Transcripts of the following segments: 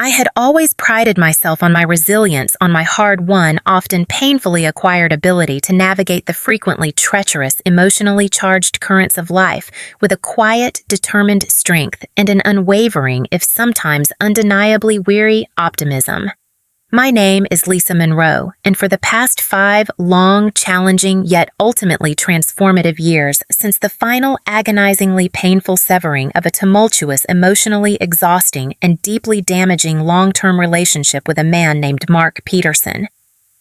I had always prided myself on my resilience, on my hard-won, often painfully acquired ability to navigate the frequently treacherous, emotionally charged currents of life with a quiet, determined strength and an unwavering, if sometimes undeniably weary, optimism. My name is Lisa Monroe, and for the past 5 long, challenging, yet ultimately transformative years since the final agonizingly painful severing of a tumultuous, emotionally exhausting, and deeply damaging long-term relationship with a man named Mark Peterson,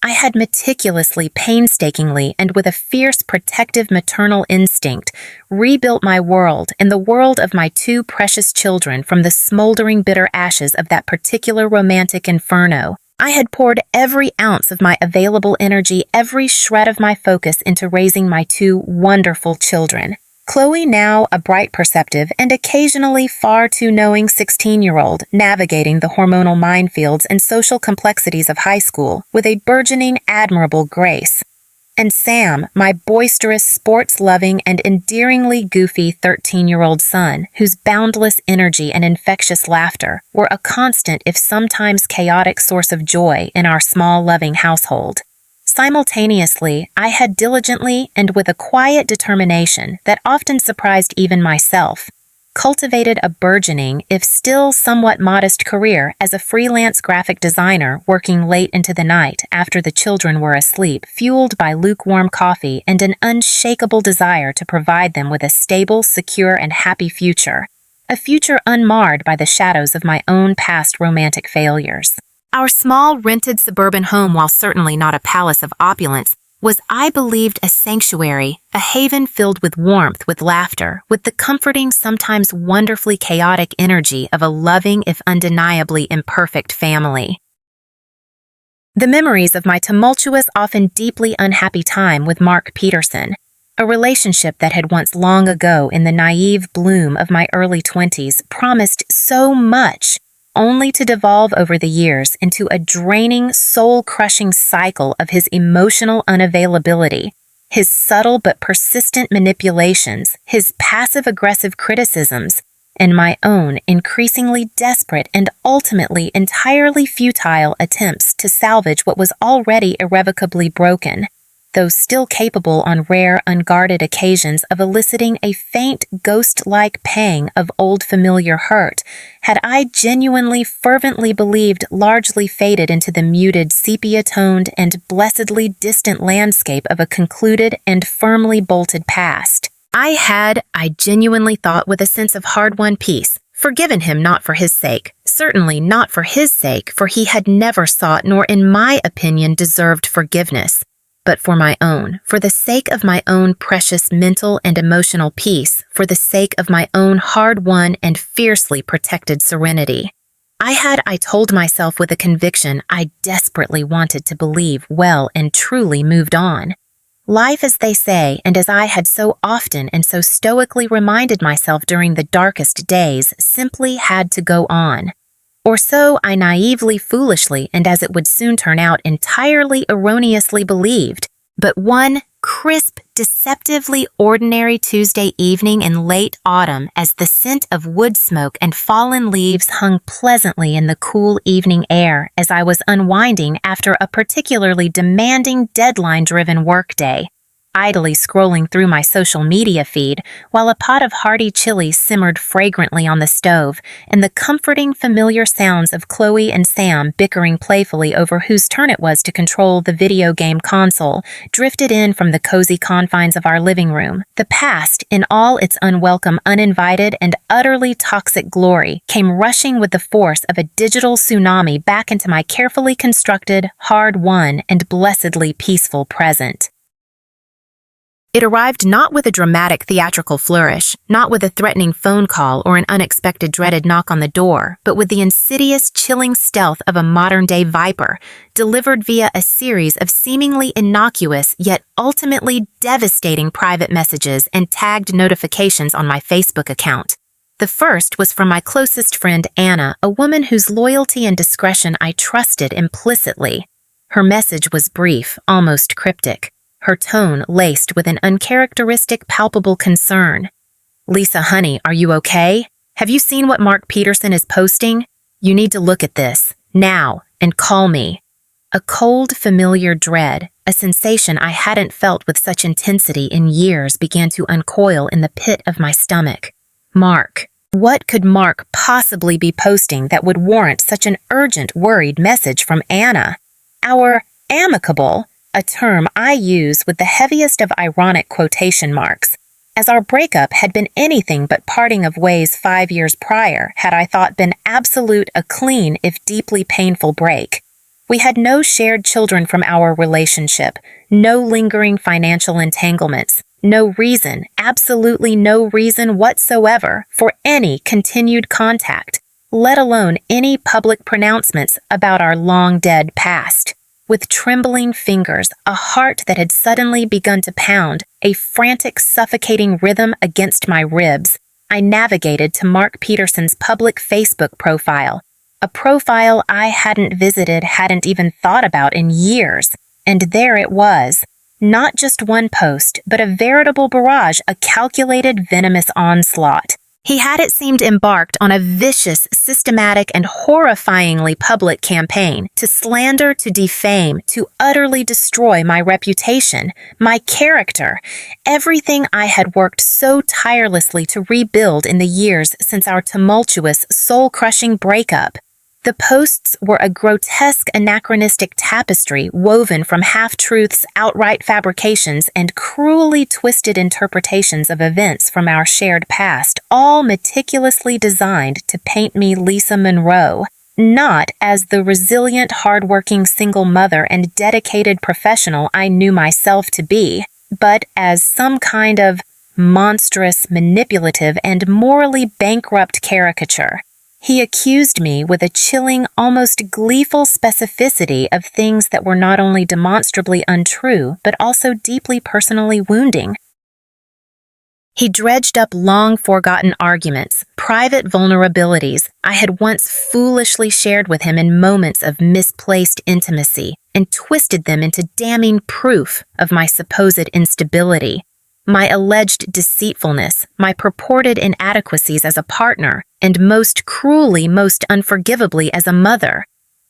I had meticulously, painstakingly, and with a fierce protective maternal instinct, rebuilt my world and the world of my 2 precious children from the smoldering bitter ashes of that particular romantic inferno. I had poured every ounce of my available energy, every shred of my focus into raising my 2 wonderful children. Chloe, now a bright, perceptive, and occasionally far too knowing 16-year-old, navigating the hormonal minefields and social complexities of high school with a burgeoning, admirable grace. And Sam, my boisterous, sports-loving, and endearingly goofy 13-year-old son, whose boundless energy and infectious laughter were a constant, if sometimes chaotic, source of joy in our small, loving household. Simultaneously, I had diligently and with a quiet determination that often surprised even myself, cultivated a burgeoning, if still somewhat modest career as a freelance graphic designer working late into the night after the children were asleep, fueled by lukewarm coffee and an unshakable desire to provide them with a stable, secure, and happy future, a future unmarred by the shadows of my own past romantic failures. Our small, rented suburban home, while certainly not a palace of opulence, was, I believed, a sanctuary, a haven filled with warmth, with laughter, with the comforting, sometimes wonderfully chaotic energy of a loving, if undeniably imperfect family. The memories of my tumultuous, often deeply unhappy time with Mark Peterson, a relationship that had once long ago in the naive bloom of my early 20s promised so much, only to devolve over the years into a draining, soul-crushing cycle of his emotional unavailability, his subtle but persistent manipulations, his passive-aggressive criticisms, and my own increasingly desperate and ultimately entirely futile attempts to salvage what was already irrevocably broken, though still capable on rare, unguarded occasions of eliciting a faint, ghost-like pang of old familiar hurt, had I genuinely, fervently believed largely faded into the muted, sepia-toned, and blessedly distant landscape of a concluded and firmly bolted past. I genuinely thought with a sense of hard-won peace, forgiven him not for his sake, certainly not for his sake, for he had never sought nor in my opinion deserved forgiveness, but for my own, for the sake of my own precious mental and emotional peace, for the sake of my own hard-won and fiercely protected serenity. I told myself with a conviction I desperately wanted to believe well and truly moved on. Life, as they say, and as I had so often and so stoically reminded myself during the darkest days, simply had to go on. Or so I naively, foolishly, and as it would soon turn out, entirely erroneously believed. But one crisp, deceptively ordinary Tuesday evening in late autumn, as the scent of wood smoke and fallen leaves hung pleasantly in the cool evening air as I was unwinding after a particularly demanding, deadline-driven workday, idly scrolling through my social media feed while a pot of hearty chili simmered fragrantly on the stove, and the comforting, familiar sounds of Chloe and Sam bickering playfully over whose turn it was to control the video game console drifted in from the cozy confines of our living room. The past, in all its unwelcome, uninvited, and utterly toxic glory, came rushing with the force of a digital tsunami back into my carefully constructed, hard-won, and blessedly peaceful present. It arrived not with a dramatic theatrical flourish, not with a threatening phone call or an unexpected dreaded knock on the door, but with the insidious, chilling stealth of a modern-day viper, delivered via a series of seemingly innocuous yet ultimately devastating private messages and tagged notifications on my Facebook account. The first was from my closest friend Anna, a woman whose loyalty and discretion I trusted implicitly. Her message was brief, almost cryptic, her tone laced with an uncharacteristic, palpable concern. "Lisa, honey, are you okay? Have you seen what Mark Peterson is posting? You need to look at this, now, and call me. A cold, familiar dread, a sensation I hadn't felt with such intensity in years, began to uncoil in the pit of my stomach. Mark. What could Mark possibly be posting that would warrant such an urgent, worried message from Anna? Our amicable, a term I use with the heaviest of ironic quotation marks, as our breakup had been anything but parting of ways 5 years prior, had I thought been absolute a clean if deeply painful break. We had no shared children from our relationship, no lingering financial entanglements, no reason, absolutely no reason whatsoever for any continued contact, let alone any public pronouncements about our long-dead past. With trembling fingers, a heart that had suddenly begun to pound, a frantic, suffocating rhythm against my ribs, I navigated to Mark Peterson's public Facebook profile, a profile I hadn't visited, hadn't even thought about in years, and there it was. Not just one post, but a veritable barrage, a calculated, venomous onslaught. He had, it seemed, embarked on a vicious, systematic, and horrifyingly public campaign to slander, to defame, to utterly destroy my reputation, my character, everything I had worked so tirelessly to rebuild in the years since our tumultuous, soul-crushing breakup. The posts were a grotesque, anachronistic tapestry woven from half-truths, outright fabrications, and cruelly twisted interpretations of events from our shared past, all meticulously designed to paint me Lisa Monroe, not as the resilient, hard-working single mother and dedicated professional I knew myself to be, but as some kind of monstrous, manipulative, and morally bankrupt caricature. He accused me with a chilling, almost gleeful specificity of things that were not only demonstrably untrue, but also deeply personally wounding. He dredged up long-forgotten arguments, private vulnerabilities I had once foolishly shared with him in moments of misplaced intimacy, and twisted them into damning proof of my supposed instability, my alleged deceitfulness, my purported inadequacies as a partner, and most cruelly, most unforgivably as a mother.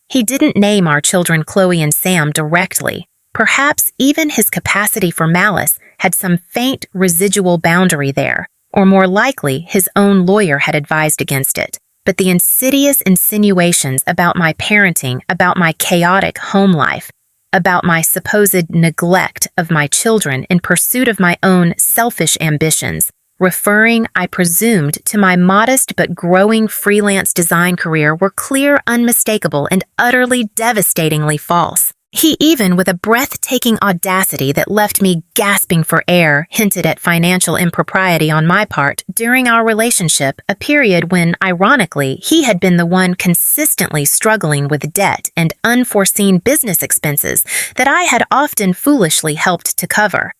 He didn't name our children Chloe and Sam directly. Perhaps even his capacity for malice had some faint residual boundary there, or more likely his own lawyer had advised against it. But the insidious insinuations about my parenting, about my chaotic home life, about my supposed neglect of my children in pursuit of my own selfish ambitions, referring, I presumed, to my modest but growing freelance design career, were clear, unmistakable, and utterly devastatingly false. He even, with a breathtaking audacity that left me gasping for air, hinted at financial impropriety on my part during our relationship, a period when, ironically, he had been the one consistently struggling with debt and unforeseen business expenses that I had often foolishly helped to cover.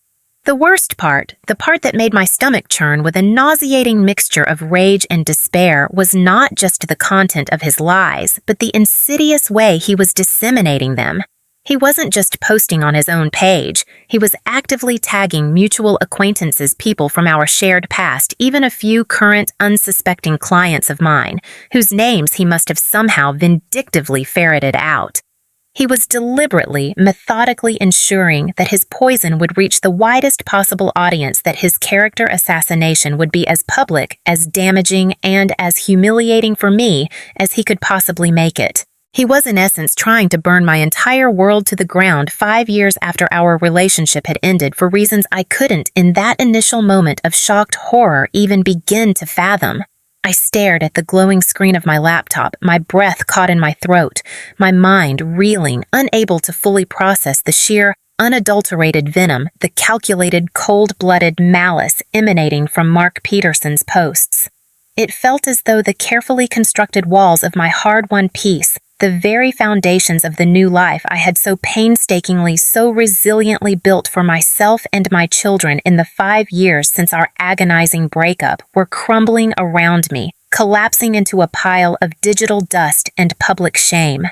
The worst part, the part that made my stomach churn with a nauseating mixture of rage and despair, was not just the content of his lies, but the insidious way he was disseminating them. He wasn't just posting on his own page. He was actively tagging mutual acquaintances, people from our shared past, even a few current, unsuspecting clients of mine, whose names he must have somehow vindictively ferreted out. He was deliberately, methodically ensuring that his poison would reach the widest possible audience, that his character assassination would be as public, as damaging, and as humiliating for me as he could possibly make it. He was in essence trying to burn my entire world to the ground 5 years after our relationship had ended for reasons I couldn't, in that initial moment of shocked horror, even begin to fathom. I stared at the glowing screen of my laptop, my breath caught in my throat, my mind reeling, unable to fully process the sheer, unadulterated venom, the calculated, cold-blooded malice emanating from Mark Peterson's posts. It felt as though the carefully constructed walls of my hard-won peace, the very foundations of the new life I had so painstakingly, so resiliently built for myself and my children in the 5 years since our agonizing breakup, were crumbling around me, collapsing into a pile of digital dust and public shame.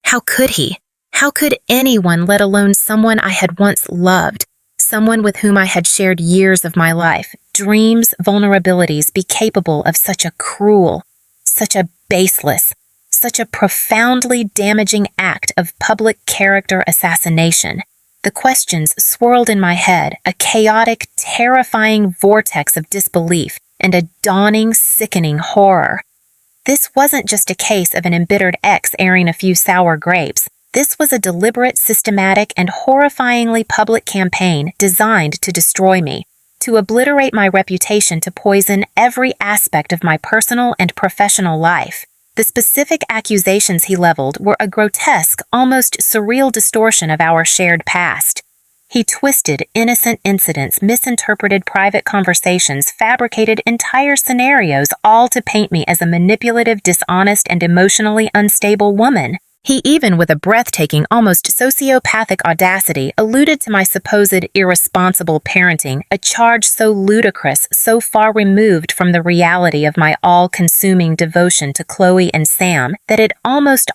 How could he? How could anyone, let alone someone I had once loved, someone with whom I had shared years of my life, dreams, vulnerabilities, be capable of such a cruel, such a baseless, such a profoundly damaging act of public character assassination. The questions swirled in my head, a chaotic, terrifying vortex of disbelief and a dawning, sickening horror. This wasn't just a case of an embittered ex airing a few sour grapes. This was a deliberate, systematic, and horrifyingly public campaign designed to destroy me, to obliterate my reputation, to poison every aspect of my personal and professional life. The specific accusations he leveled were a grotesque, almost surreal distortion of our shared past. He twisted innocent incidents, misinterpreted private conversations, fabricated entire scenarios, all to paint me as a manipulative, dishonest, and emotionally unstable woman. He even, with a breathtaking, almost sociopathic audacity, alluded to my supposed irresponsible parenting, a charge so ludicrous, so far removed from the reality of my all-consuming devotion to Chloe and Sam, that it almost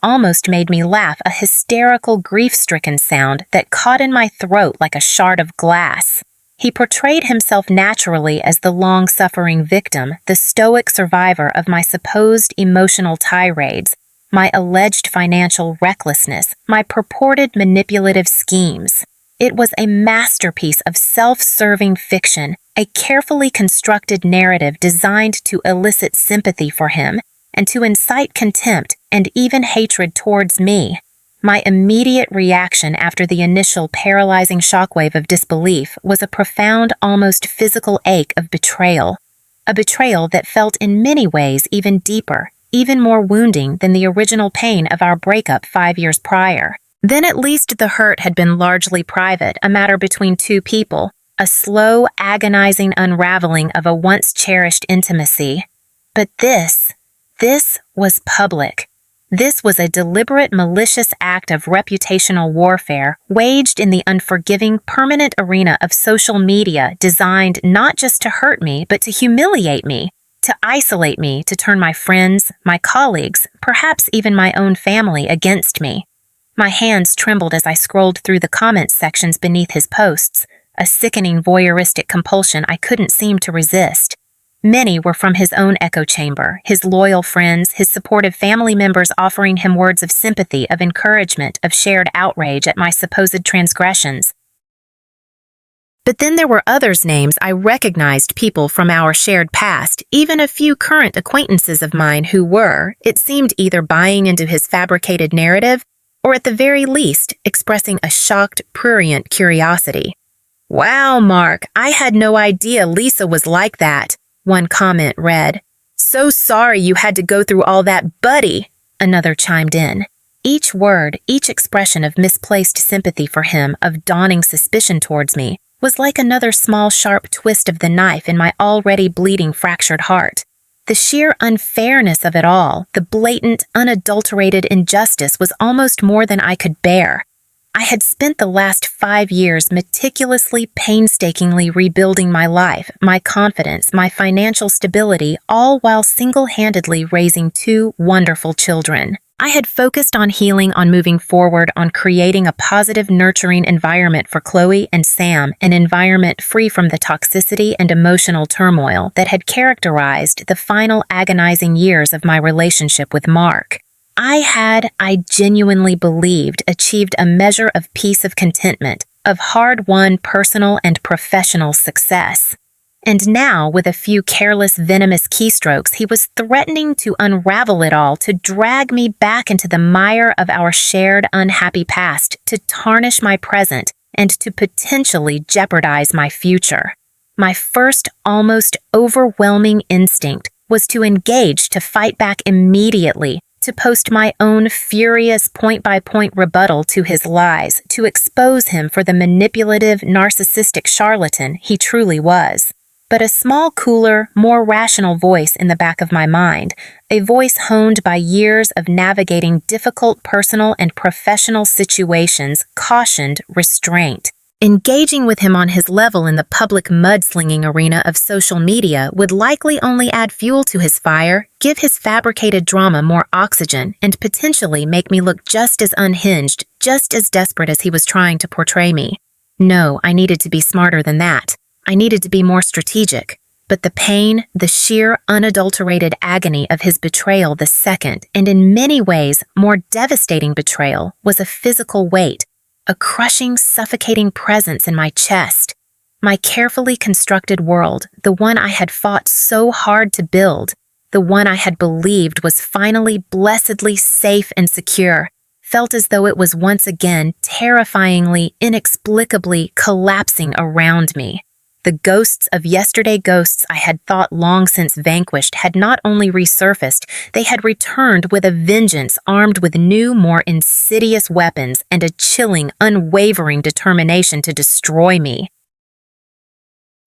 made me laugh, a hysterical, grief-stricken sound that caught in my throat like a shard of glass. He portrayed himself naturally as the long-suffering victim, the stoic survivor of my supposed emotional tirades, my alleged financial recklessness, my purported manipulative schemes. It was a masterpiece of self-serving fiction, a carefully constructed narrative designed to elicit sympathy for him and to incite contempt and even hatred towards me. My immediate reaction after the initial paralyzing shockwave of disbelief was a profound, almost physical ache of betrayal. A betrayal that felt in many ways even deeper, even more wounding than the original pain of our breakup 5 years prior. Then at least the hurt had been largely private, a matter between two people, a slow, agonizing unraveling of a once-cherished intimacy. But this was public. This was a deliberate, malicious act of reputational warfare waged in the unforgiving, permanent arena of social media, designed not just to hurt me, but to humiliate me, to isolate me, to turn my friends, my colleagues, perhaps even my own family against me. My hands trembled as I scrolled through the comments sections beneath his posts, a sickening voyeuristic compulsion I couldn't seem to resist. Many were from his own echo chamber, his loyal friends, his supportive family members offering him words of sympathy, of encouragement, of shared outrage at my supposed transgressions. But then there were others' names I recognized, people from our shared past, even a few current acquaintances of mine who were, it seemed, either buying into his fabricated narrative or at the very least expressing a shocked, prurient curiosity. "Wow, Mark, I had no idea Lisa was like that," one comment read. "So sorry you had to go through all that, buddy," another chimed in. Each word, each expression of misplaced sympathy for him, of dawning suspicion towards me, was like another small, sharp twist of the knife in my already bleeding, fractured heart. The sheer unfairness of it all, the blatant, unadulterated injustice was almost more than I could bear. I had spent the last 5 years meticulously, painstakingly rebuilding my life, my confidence, my financial stability, all while single-handedly raising 2 wonderful children. I had focused on healing, on moving forward, on creating a positive, nurturing environment for Chloe and Sam, an environment free from the toxicity and emotional turmoil that had characterized the final agonizing years of my relationship with Mark. I genuinely believed, achieved a measure of peace, of contentment, of hard-won personal and professional success. And now, with a few careless, venomous keystrokes, he was threatening to unravel it all, to drag me back into the mire of our shared unhappy past, to tarnish my present, and to potentially jeopardize my future. My first, almost overwhelming instinct was to engage, to fight back immediately, to post my own furious point-by-point rebuttal to his lies, to expose him for the manipulative, narcissistic charlatan he truly was. But a small, cooler, more rational voice in the back of my mind, a voice honed by years of navigating difficult personal and professional situations, cautioned restraint. Engaging with him on his level in the public mudslinging arena of social media would likely only add fuel to his fire, give his fabricated drama more oxygen, and potentially make me look just as unhinged, just as desperate as he was trying to portray me. No, I needed to be smarter than that. I needed to be more strategic. But the pain, the sheer, unadulterated agony of his betrayal the second, and in many ways more devastating betrayal, was a physical weight, a crushing, suffocating presence in my chest. My carefully constructed world, the one I had fought so hard to build, the one I had believed was finally blessedly safe and secure, felt as though it was once again terrifyingly, inexplicably collapsing around me. The ghosts of yesterday ghosts I had thought long since vanquished had not only resurfaced, they had returned with a vengeance, armed with new, more insidious weapons and a chilling, unwavering determination to destroy me.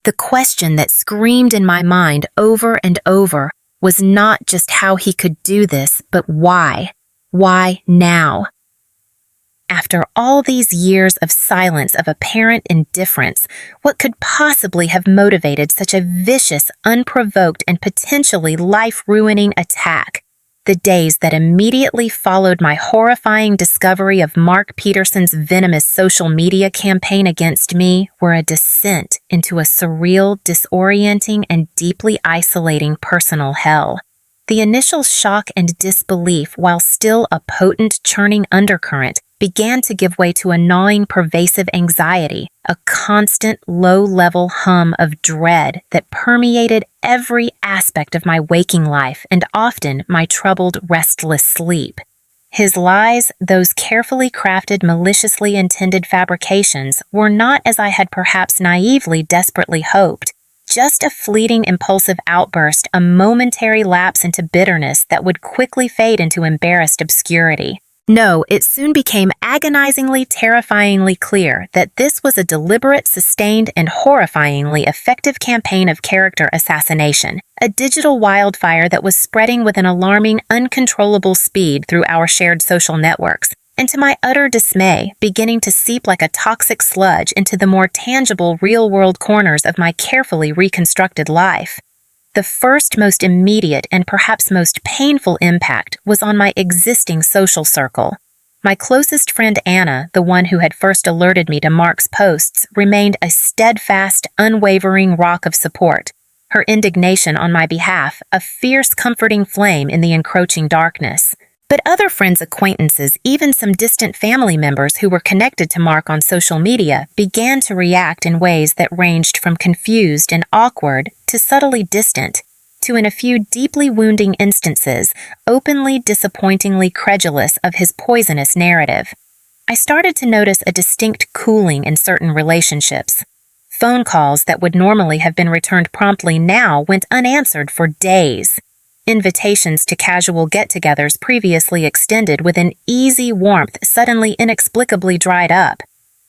The question that screamed in my mind over and over was not just how he could do this, but why. Why now? After all these years of silence, of apparent indifference, what could possibly have motivated such a vicious, unprovoked, and potentially life-ruining attack? The days that immediately followed my horrifying discovery of Mark Peterson's venomous social media campaign against me were a descent into a surreal, disorienting, and deeply isolating personal hell. The initial shock and disbelief, while still a potent, churning undercurrent, began to give way to a gnawing, pervasive anxiety, a constant, low-level hum of dread that permeated every aspect of my waking life and often my troubled, restless sleep. His lies, those carefully crafted, maliciously intended fabrications, were not as I had perhaps naively, desperately hoped. Just a fleeting, impulsive outburst, a momentary lapse into bitterness that would quickly fade into embarrassed obscurity. No, it soon became agonizingly, terrifyingly clear that this was a deliberate, sustained, and horrifyingly effective campaign of character assassination, a digital wildfire that was spreading with an alarming, uncontrollable speed through our shared social networks, and to my utter dismay, beginning to seep like a toxic sludge into the more tangible, real-world corners of my carefully reconstructed life. The first, most immediate, and perhaps most painful impact was on my existing social circle. My closest friend Anna, the one who had first alerted me to Mark's posts, remained a steadfast, unwavering rock of support, her indignation on my behalf a fierce, comforting flame in the encroaching darkness. But other friends, acquaintances, even some distant family members who were connected to Mark on social media began to react in ways that ranged from confused and awkward to subtly distant, to in a few deeply wounding instances, openly disappointingly credulous of his poisonous narrative. I started to notice a distinct cooling in certain relationships. Phone calls that would normally have been returned promptly now went unanswered for days. Invitations to casual get-togethers previously extended with an easy warmth suddenly inexplicably dried up.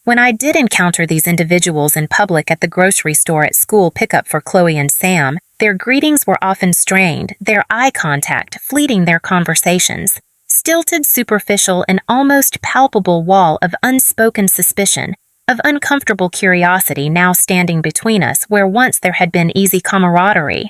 When I did encounter these individuals in public at the grocery store, at school pickup for Chloe and Sam, their greetings were often strained, their eye contact fleeting their conversations. Stilted, superficial, and almost palpable wall of unspoken suspicion, of uncomfortable curiosity now standing between us where once there had been easy camaraderie.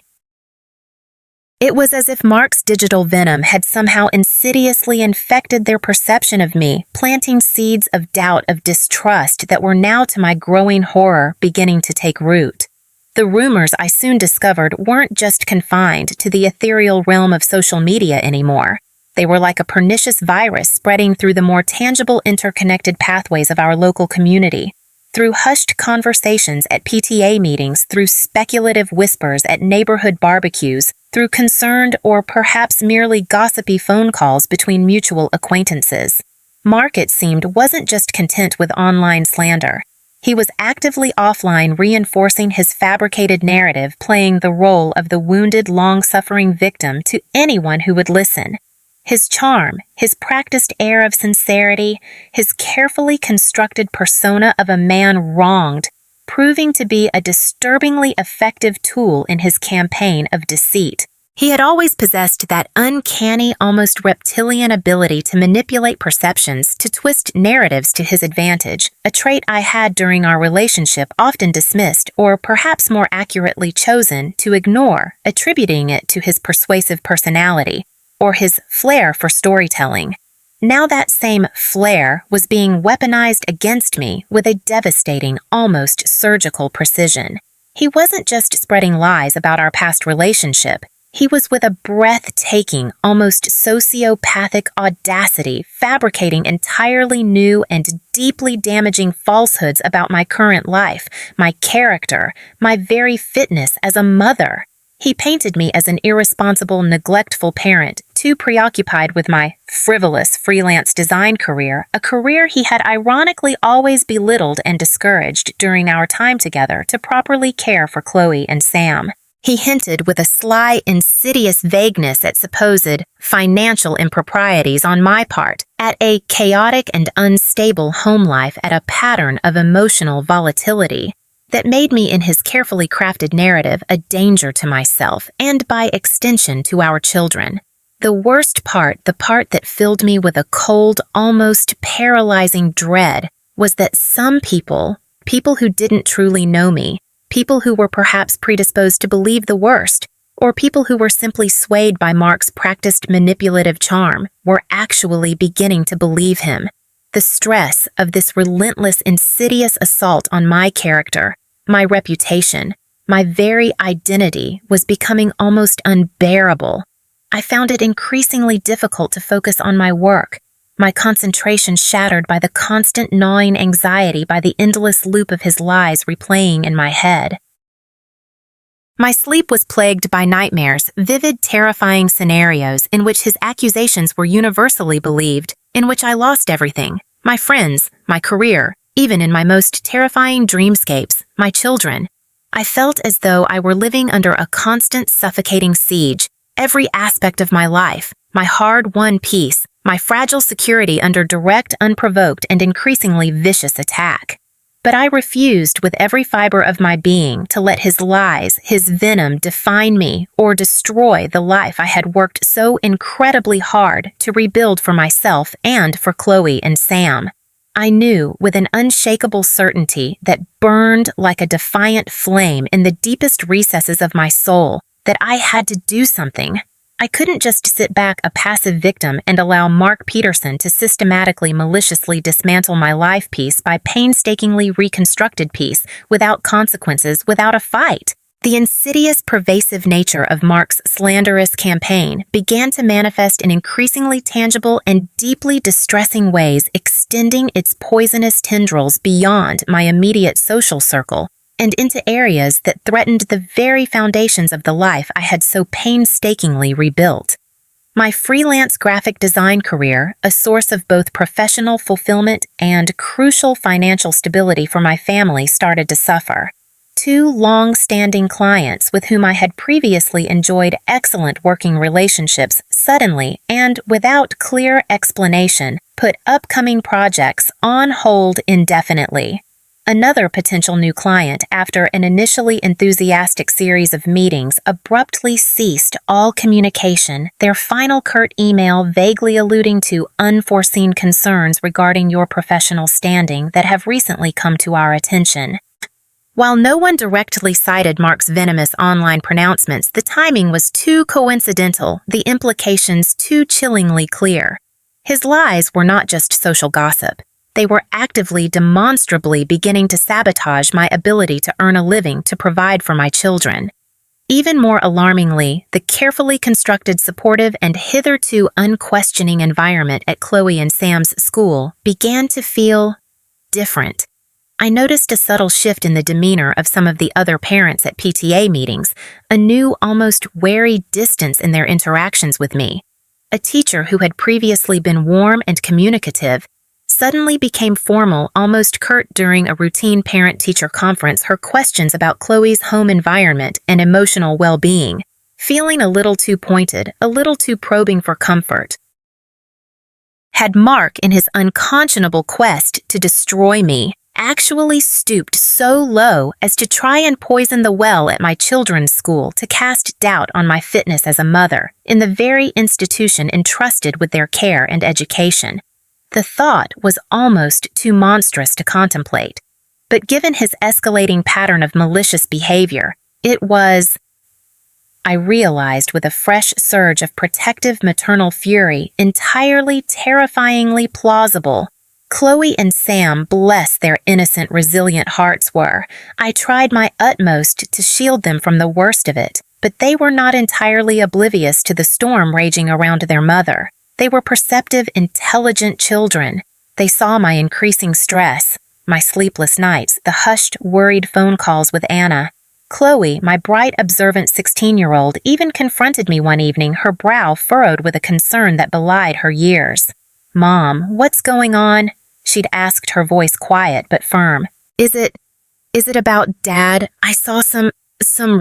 It was as if Mark's digital venom had somehow insidiously infected their perception of me, planting seeds of doubt, of distrust that were now, to my growing horror, beginning to take root. The rumors, I soon discovered, weren't just confined to the ethereal realm of social media anymore. They were like a pernicious virus spreading through the more tangible, interconnected pathways of our local community. Through hushed conversations at PTA meetings, through speculative whispers at neighborhood barbecues, through concerned or perhaps merely gossipy phone calls between mutual acquaintances. Mark, it seemed, wasn't just content with online slander. He was actively offline, reinforcing his fabricated narrative, playing the role of the wounded, long-suffering victim to anyone who would listen. His charm, his practiced air of sincerity, his carefully constructed persona of a man wronged, proving to be a disturbingly effective tool in his campaign of deceit. He had always possessed that uncanny, almost reptilian ability to manipulate perceptions, to twist narratives to his advantage, a trait I had during our relationship often dismissed, or perhaps more accurately chosen to ignore, attributing it to his persuasive personality, or his flair for storytelling. Now that same flair was being weaponized against me with a devastating, almost surgical precision. He wasn't just spreading lies about our past relationship. He was with a breathtaking, almost sociopathic audacity, fabricating entirely new and deeply damaging falsehoods about my current life, my character, my very fitness as a mother. He painted me as an irresponsible, neglectful parent, too preoccupied with my frivolous freelance design career, a career he had ironically always belittled and discouraged during our time together to properly care for Chloe and Sam. He hinted with a sly, insidious vagueness at supposed financial improprieties on my part, at a chaotic and unstable home life, at a pattern of emotional volatility that made me, in his carefully crafted narrative, a danger to myself and, by extension, to our children. The worst part, the part that filled me with a cold, almost paralyzing dread, was that some people who didn't truly know me, people who were perhaps predisposed to believe the worst, or people who were simply swayed by Mark's practiced manipulative charm, were actually beginning to believe him. The stress of this relentless, insidious assault on my character, my reputation, my very identity was becoming almost unbearable. I found it increasingly difficult to focus on my work, my concentration shattered by the constant gnawing anxiety, by the endless loop of his lies replaying in my head. My sleep was plagued by nightmares, vivid, terrifying scenarios in which his accusations were universally believed, in which I lost everything, my friends, my career, even in my most terrifying dreamscapes, my children. I felt as though I were living under a constant suffocating siege, every aspect of my life, my hard-won peace, my fragile security under direct, unprovoked, and increasingly vicious attack. But I refused with every fiber of my being to let his lies, his venom define me or destroy the life I had worked so incredibly hard to rebuild for myself and for Chloe and Sam. I knew with an unshakable certainty that burned like a defiant flame in the deepest recesses of my soul that I had to do something. I couldn't just sit back a passive victim and allow Mark Peterson to systematically, maliciously dismantle my life piece by painstakingly reconstructed piece, without consequences, without a fight. The insidious, pervasive nature of Mark's slanderous campaign began to manifest in increasingly tangible and deeply distressing ways, extending its poisonous tendrils beyond my immediate social circle and into areas that threatened the very foundations of the life I had so painstakingly rebuilt. My freelance graphic design career, a source of both professional fulfillment and crucial financial stability for my family, started to suffer. 2 long-standing clients with whom I had previously enjoyed excellent working relationships suddenly and without clear explanation put upcoming projects on hold indefinitely. Another potential new client, after an initially enthusiastic series of meetings, abruptly ceased all communication, their final curt email vaguely alluding to unforeseen concerns regarding your professional standing that have recently come to our attention. While no one directly cited Mark's venomous online pronouncements, the timing was too coincidental, the implications too chillingly clear. His lies were not just social gossip. They were actively, demonstrably beginning to sabotage my ability to earn a living to provide for my children. Even more alarmingly, the carefully constructed, supportive, and hitherto unquestioning environment at Chloe and Sam's school began to feel different. I noticed a subtle shift in the demeanor of some of the other parents at PTA meetings, a new, almost wary distance in their interactions with me. A teacher who had previously been warm and communicative suddenly became formal, almost curt during a routine parent-teacher conference, her questions about Chloe's home environment and emotional well-being, feeling a little too pointed, a little too probing for comfort. Had Mark, in his unconscionable quest to destroy me, actually stooped so low as to try and poison the well at my children's school, to cast doubt on my fitness as a mother, in the very institution entrusted with their care and education? The thought was almost too monstrous to contemplate, but given his escalating pattern of malicious behavior, it was, I realized with a fresh surge of protective maternal fury, entirely terrifyingly plausible. Chloe and Sam, bless their innocent, resilient hearts, were. I tried my utmost to shield them from the worst of it, but they were not entirely oblivious to the storm raging around their mother. They were perceptive, intelligent children. They saw my increasing stress, my sleepless nights, the hushed, worried phone calls with Anna. Chloe, my bright, observant 16-year-old, even confronted me one evening, her brow furrowed with a concern that belied her years. "Mom, what's going on?" she'd asked, her voice quiet but firm. Is it about Dad? I saw some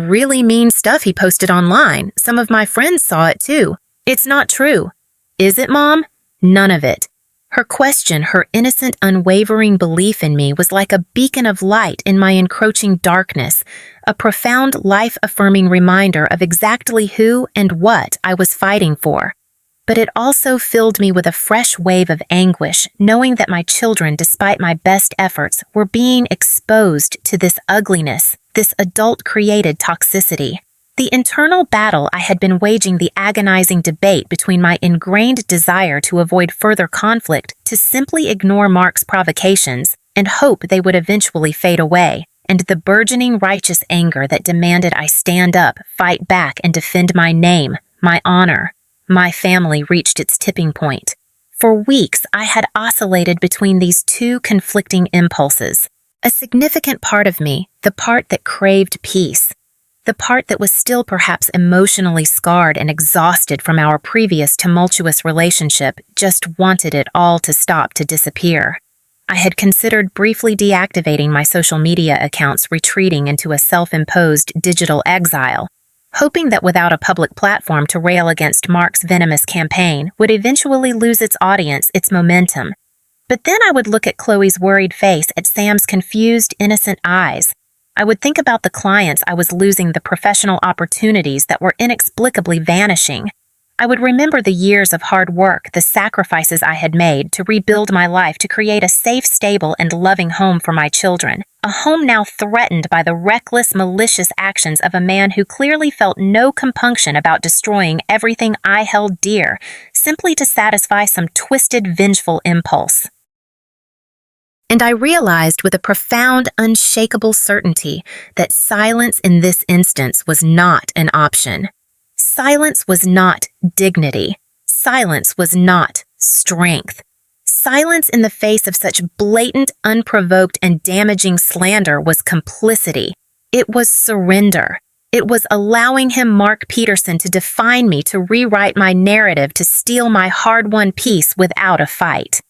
really mean stuff he posted online. Some of my friends saw it too. It's not true." "Is it, Mom?" None of it. Her question, her innocent, unwavering belief in me was like a beacon of light in my encroaching darkness, a profound, life-affirming reminder of exactly who and what I was fighting for. But it also filled me with a fresh wave of anguish, knowing that my children, despite my best efforts, were being exposed to this ugliness, this adult-created toxicity. The internal battle I had been waging, the agonizing debate between my ingrained desire to avoid further conflict, to simply ignore Mark's provocations and hope they would eventually fade away, and the burgeoning righteous anger that demanded I stand up, fight back, and defend my name, my honor. My family reached its tipping point. For weeks, I had oscillated between these two conflicting impulses. A significant part of me, the part that craved peace, the part that was still perhaps emotionally scarred and exhausted from our previous tumultuous relationship, just wanted it all to stop, to disappear. I had considered briefly deactivating my social media accounts, retreating into a self-imposed digital exile, hoping that without a public platform to rail against Mark's venomous campaign would eventually lose its audience, its momentum. But then I would look at Chloe's worried face, at Sam's confused, innocent eyes. I would think about the clients I was losing, the professional opportunities that were inexplicably vanishing. I would remember the years of hard work, the sacrifices I had made to rebuild my life, to create a safe, stable, and loving home for my children. A home now threatened by the reckless, malicious actions of a man who clearly felt no compunction about destroying everything I held dear, simply to satisfy some twisted, vengeful impulse. And I realized with a profound, unshakable certainty that silence in this instance was not an option. Silence was not dignity. Silence was not strength. Silence in the face of such blatant, unprovoked, and damaging slander was complicity. It was surrender. It was allowing him, Mark Peterson, to define me, to rewrite my narrative, to steal my hard-won peace without a fight.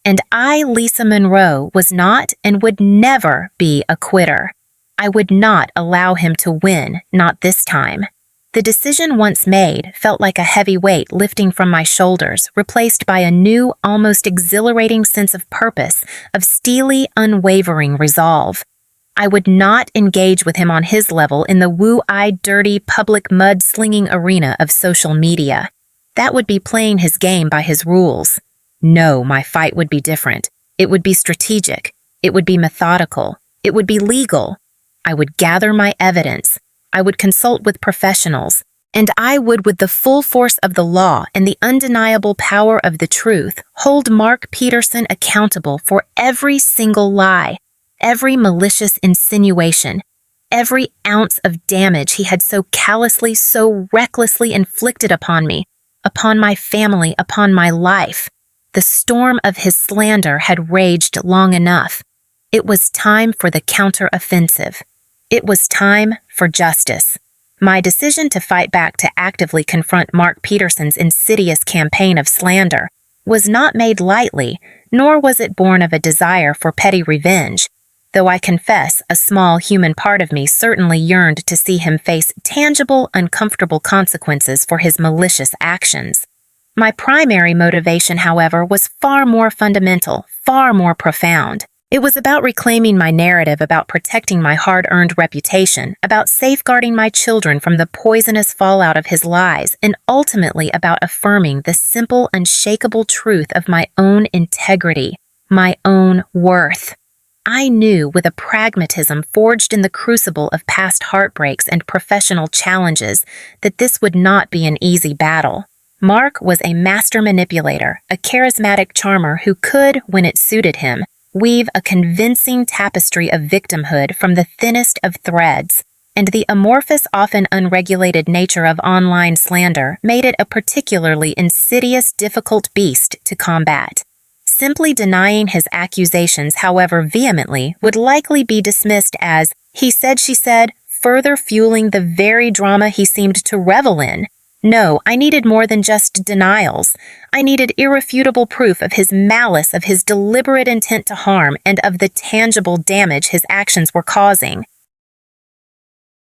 And I, Lisa Monroe, was not and would never be a quitter. I would not allow him to win, not this time. The decision once made felt like a heavy weight lifting from my shoulders, replaced by a new, almost exhilarating sense of purpose, of steely, unwavering resolve. I would not engage with him on his level in the woo-eyed, dirty, public mud-slinging arena of social media. That would be playing his game by his rules. No, my fight would be different. It would be strategic. It would be methodical. It would be legal. I would gather my evidence. I would consult with professionals. And I would, with the full force of the law and the undeniable power of the truth, hold Mark Peterson accountable for every single lie, every malicious insinuation, every ounce of damage he had so callously, so recklessly inflicted upon me, upon my family, upon my life. The storm of his slander had raged long enough. It was time for the counter-offensive. It was time for justice. My decision to fight back, to actively confront Mark Peterson's insidious campaign of slander, was not made lightly, nor was it born of a desire for petty revenge, though I confess a small human part of me certainly yearned to see him face tangible, uncomfortable consequences for his malicious actions. My primary motivation, however, was far more fundamental, far more profound. It was about reclaiming my narrative, about protecting my hard-earned reputation, about safeguarding my children from the poisonous fallout of his lies, and ultimately about affirming the simple, unshakable truth of my own integrity, my own worth. I knew, with a pragmatism forged in the crucible of past heartbreaks and professional challenges, that this would not be an easy battle. Mark was a master manipulator, a charismatic charmer who could, when it suited him, weave a convincing tapestry of victimhood from the thinnest of threads, and the amorphous, often unregulated nature of online slander made it a particularly insidious, difficult beast to combat. Simply denying his accusations, however vehemently, would likely be dismissed as "he said, she said," further fueling the very drama he seemed to revel in. No, I needed more than just denials. I needed irrefutable proof of his malice, of his deliberate intent to harm, and of the tangible damage his actions were causing.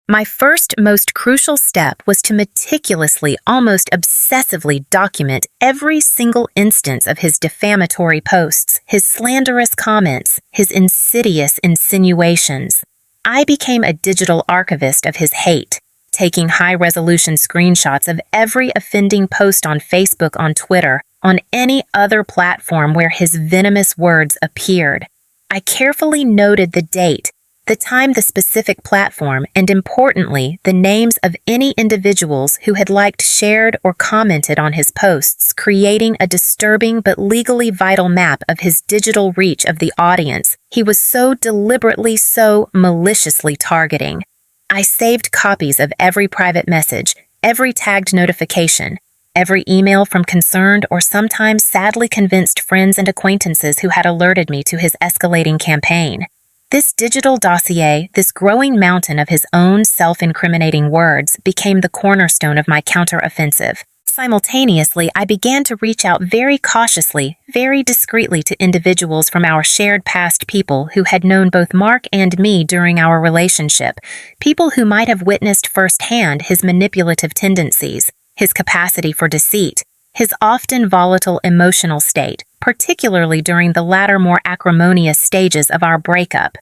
My first, most crucial step was to meticulously, almost obsessively document every single instance of his defamatory posts, his slanderous comments, his insidious insinuations. I became a digital archivist of his hate, taking high-resolution screenshots of every offending post on Facebook, on Twitter, on any other platform where his venomous words appeared. I carefully noted the date, the time, the specific platform, and importantly, the names of any individuals who had liked, shared, or commented on his posts, creating a disturbing but legally vital map of his digital reach of the audience he was so deliberately, so maliciously targeting. I saved copies of every private message, every tagged notification, every email from concerned or sometimes sadly convinced friends and acquaintances who had alerted me to his escalating campaign. This digital dossier, this growing mountain of his own self-incriminating words, became the cornerstone of my counter-offensive. Simultaneously, I began to reach out very cautiously, very discreetly to individuals from our shared past, people who had known both Mark and me during our relationship, people who might have witnessed firsthand his manipulative tendencies, his capacity for deceit, his often volatile emotional state, particularly during the latter, more acrimonious stages of our breakup.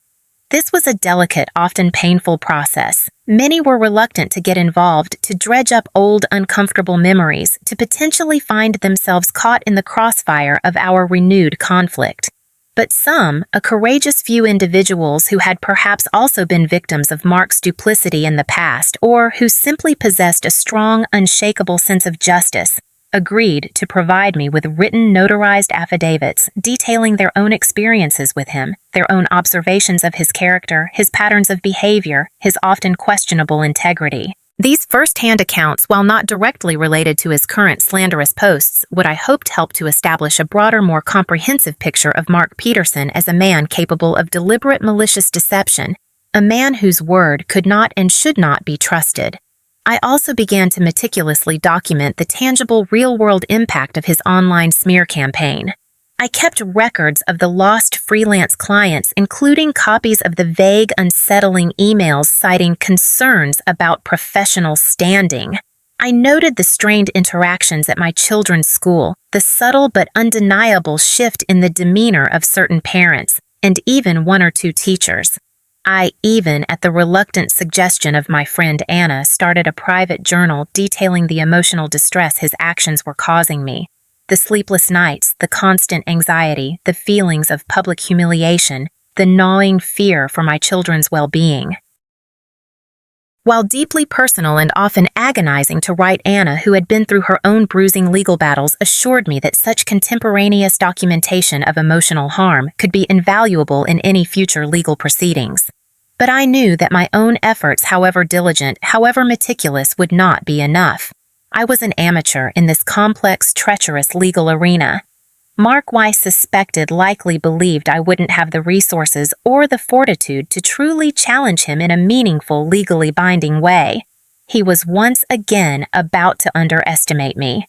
This was a delicate, often painful process. Many were reluctant to get involved, to dredge up old, uncomfortable memories, to potentially find themselves caught in the crossfire of our renewed conflict. But some, a courageous few individuals who had perhaps also been victims of Mark's duplicity in the past, or who simply possessed a strong, unshakable sense of justice, agreed to provide me with written, notarized affidavits detailing their own experiences with him, their own observations of his character, his patterns of behavior, his often questionable integrity. These first-hand accounts, while not directly related to his current slanderous posts, would, I hoped, help to establish a broader, more comprehensive picture of Mark Peterson as a man capable of deliberate malicious deception, a man whose word could not and should not be trusted. I also began to meticulously document the tangible, real-world impact of his online smear campaign. I kept records of the lost freelance clients, including copies of the vague, unsettling emails citing concerns about professional standing. I noted the strained interactions at my children's school, the subtle but undeniable shift in the demeanor of certain parents, and even one or two teachers. I even, at the reluctant suggestion of my friend Anna, started a private journal detailing the emotional distress his actions were causing me. The sleepless nights, the constant anxiety, the feelings of public humiliation, the gnawing fear for my children's well-being. While deeply personal and often agonizing to write, Anna, who had been through her own bruising legal battles, assured me that such contemporaneous documentation of emotional harm could be invaluable in any future legal proceedings. But I knew that my own efforts, however diligent, however meticulous, would not be enough. I was an amateur in this complex, treacherous legal arena. Mark, I suspected, likely believed I wouldn't have the resources or the fortitude to truly challenge him in a meaningful, legally binding way. He was once again about to underestimate me.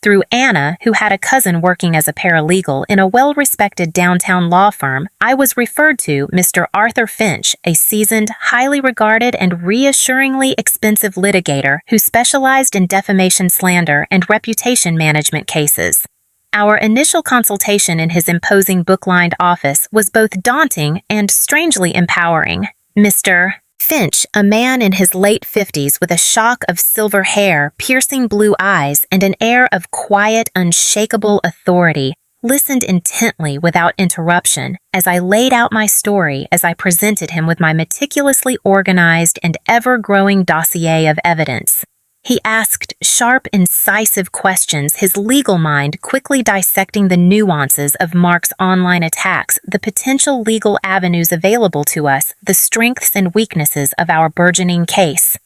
Through Anna, who had a cousin working as a paralegal in a well-respected downtown law firm, I was referred to Mr. Arthur Finch, a seasoned, highly regarded, and reassuringly expensive litigator who specialized in defamation, slander, and reputation management cases. Our initial consultation in his imposing book-lined office was both daunting and strangely empowering. Mr. Finch, a man in his late 50s with a shock of silver hair, piercing blue eyes, and an air of quiet, unshakable authority, listened intently without interruption as I laid out my story, as I presented him with my meticulously organized and ever-growing dossier of evidence. He asked sharp, incisive questions, his legal mind quickly dissecting the nuances of Mark's online attacks, the potential legal avenues available to us, the strengths and weaknesses of our burgeoning case.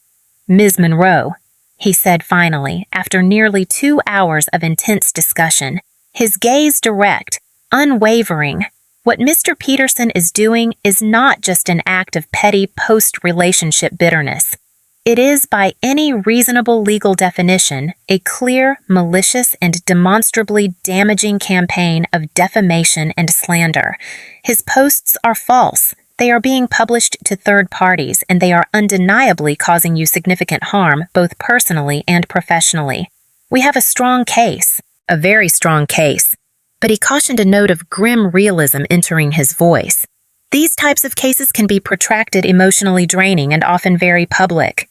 "Ms. Monroe," he said finally, after nearly 2 hours of intense discussion, his gaze direct, unwavering. "What Mr. Peterson is doing is not just an act of petty post-relationship bitterness. It is, by any reasonable legal definition, a clear, malicious, and demonstrably damaging campaign of defamation and slander. His posts are false. They are being published to third parties, and they are undeniably causing you significant harm, both personally and professionally. We have a strong case, a very strong case." But he cautioned a note of grim realism entering his voice. "These types of cases can be protracted, emotionally draining, and often very public.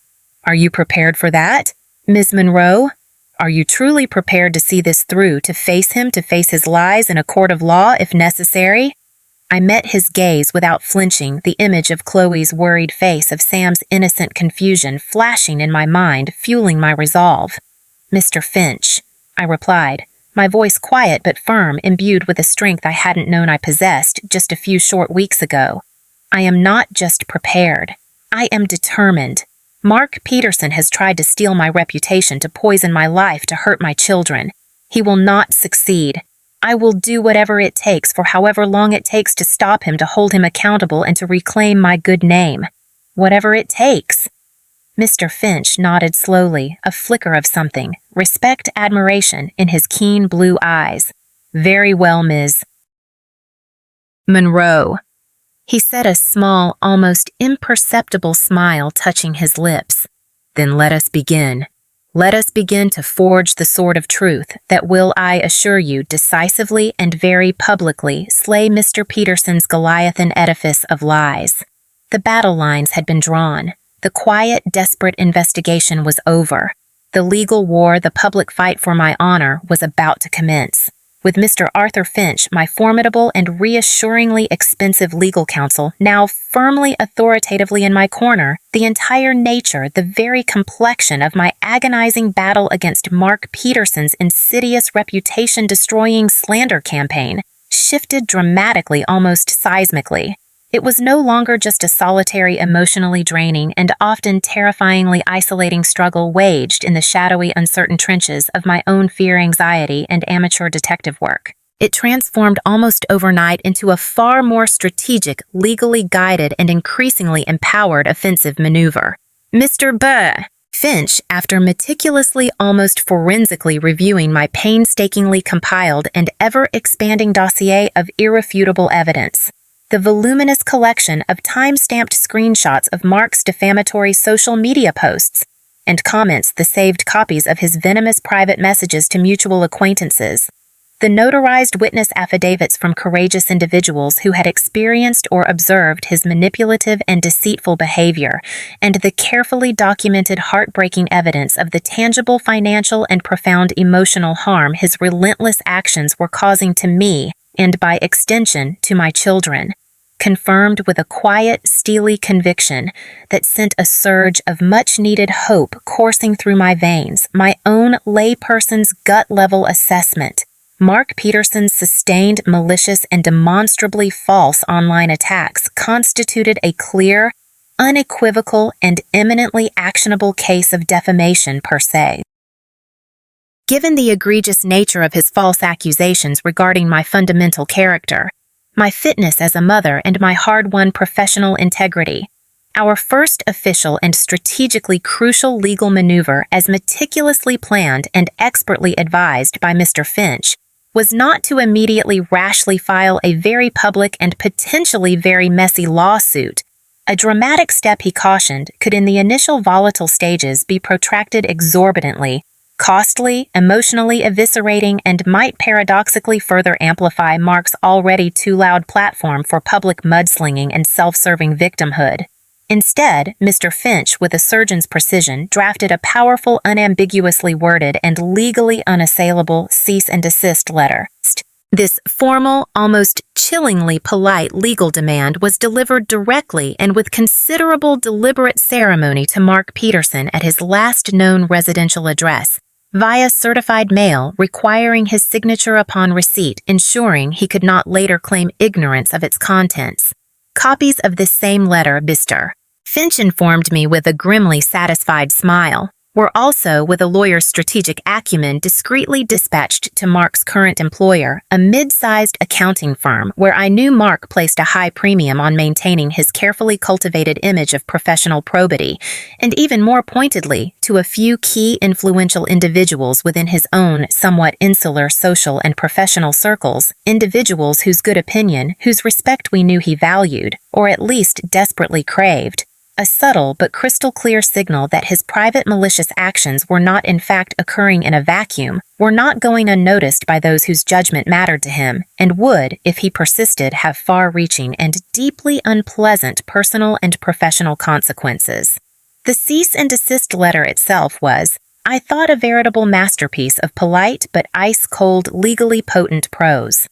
Are you prepared for that, Ms. Monroe? Are you truly prepared to see this through, to face him, to face his lies in a court of law if necessary?" I met his gaze without flinching, the image of Chloe's worried face, of Sam's innocent confusion flashing in my mind, fueling my resolve. "Mr. Finch," I replied, my voice quiet but firm, imbued with a strength I hadn't known I possessed just a few short weeks ago. "I am not just prepared. I am determined. Mark Peterson has tried to steal my reputation, to poison my life, to hurt my children. He will not succeed. I will do whatever it takes, for however long it takes, to stop him, to hold him accountable, and to reclaim my good name. Whatever it takes." Mr. Finch nodded slowly, a flicker of something, respect, admiration, in his keen blue eyes. "Very well, Ms. Monroe," he said, a small, almost imperceptible smile touching his lips. "Then let us begin. Let us begin to forge the sword of truth that will, I assure you, decisively and very publicly slay Mr. Peterson's Goliathan edifice of lies." The battle lines had been drawn. The quiet, desperate investigation was over. The legal war, the public fight for my honor, was about to commence. With Mr. Arthur Finch, my formidable and reassuringly expensive legal counsel, now firmly authoritatively in my corner, the entire nature, the very complexion of my agonizing battle against Mark Peterson's insidious reputation-destroying slander campaign shifted dramatically, almost seismically. It was no longer just a solitary, emotionally draining, and often terrifyingly isolating struggle waged in the shadowy, uncertain trenches of my own fear, anxiety, and amateur detective work. It transformed almost overnight into a far more strategic, legally guided, and increasingly empowered offensive maneuver. "Mr. Finch, after meticulously, almost forensically reviewing my painstakingly compiled and ever-expanding dossier of irrefutable evidence, the voluminous collection of time-stamped screenshots of Mark's defamatory social media posts and comments, the saved copies of his venomous private messages to mutual acquaintances, the notarized witness affidavits from courageous individuals who had experienced or observed his manipulative and deceitful behavior, and the carefully documented heartbreaking evidence of the tangible financial and profound emotional harm his relentless actions were causing to me, and by extension to my children, confirmed with a quiet, steely conviction that sent a surge of much-needed hope coursing through my veins, my own layperson's gut-level assessment. Mark Peterson's sustained, malicious, and demonstrably false online attacks constituted a clear, unequivocal, and eminently actionable case of defamation per se. Given the egregious nature of his false accusations regarding my fundamental character, my fitness as a mother, and my hard-won professional integrity, our first official and strategically crucial legal maneuver, as meticulously planned and expertly advised by Mr. Finch, was not to immediately rashly file a very public and potentially very messy lawsuit. A dramatic step, he cautioned, could in the initial volatile stages be protracted exorbitantly, costly, emotionally eviscerating, and might paradoxically further amplify Mark's already too loud platform for public mudslinging and self-serving victimhood. Instead, Mr. Finch, with a surgeon's precision, drafted a powerful, unambiguously worded, and legally unassailable cease and desist letter. This formal, almost chillingly polite legal demand was delivered directly and with considerable deliberate ceremony to Mark Peterson at his last known residential address, via certified mail requiring his signature upon receipt, ensuring he could not later claim ignorance of its contents. Copies of this same letter, Mr. Finch informed me with a grimly satisfied smile, were also, with a lawyer's strategic acumen, discreetly dispatched to Mark's current employer, a mid-sized accounting firm where I knew Mark placed a high premium on maintaining his carefully cultivated image of professional probity, and even more pointedly, to a few key influential individuals within his own somewhat insular social and professional circles, individuals whose good opinion, whose respect we knew he valued, or at least desperately craved. A subtle but crystal-clear signal that his private malicious actions were not in fact occurring in a vacuum, were not going unnoticed by those whose judgment mattered to him, and would, if he persisted, have far-reaching and deeply unpleasant personal and professional consequences. The cease and desist letter itself was, I thought, a veritable masterpiece of polite but ice-cold, legally potent prose.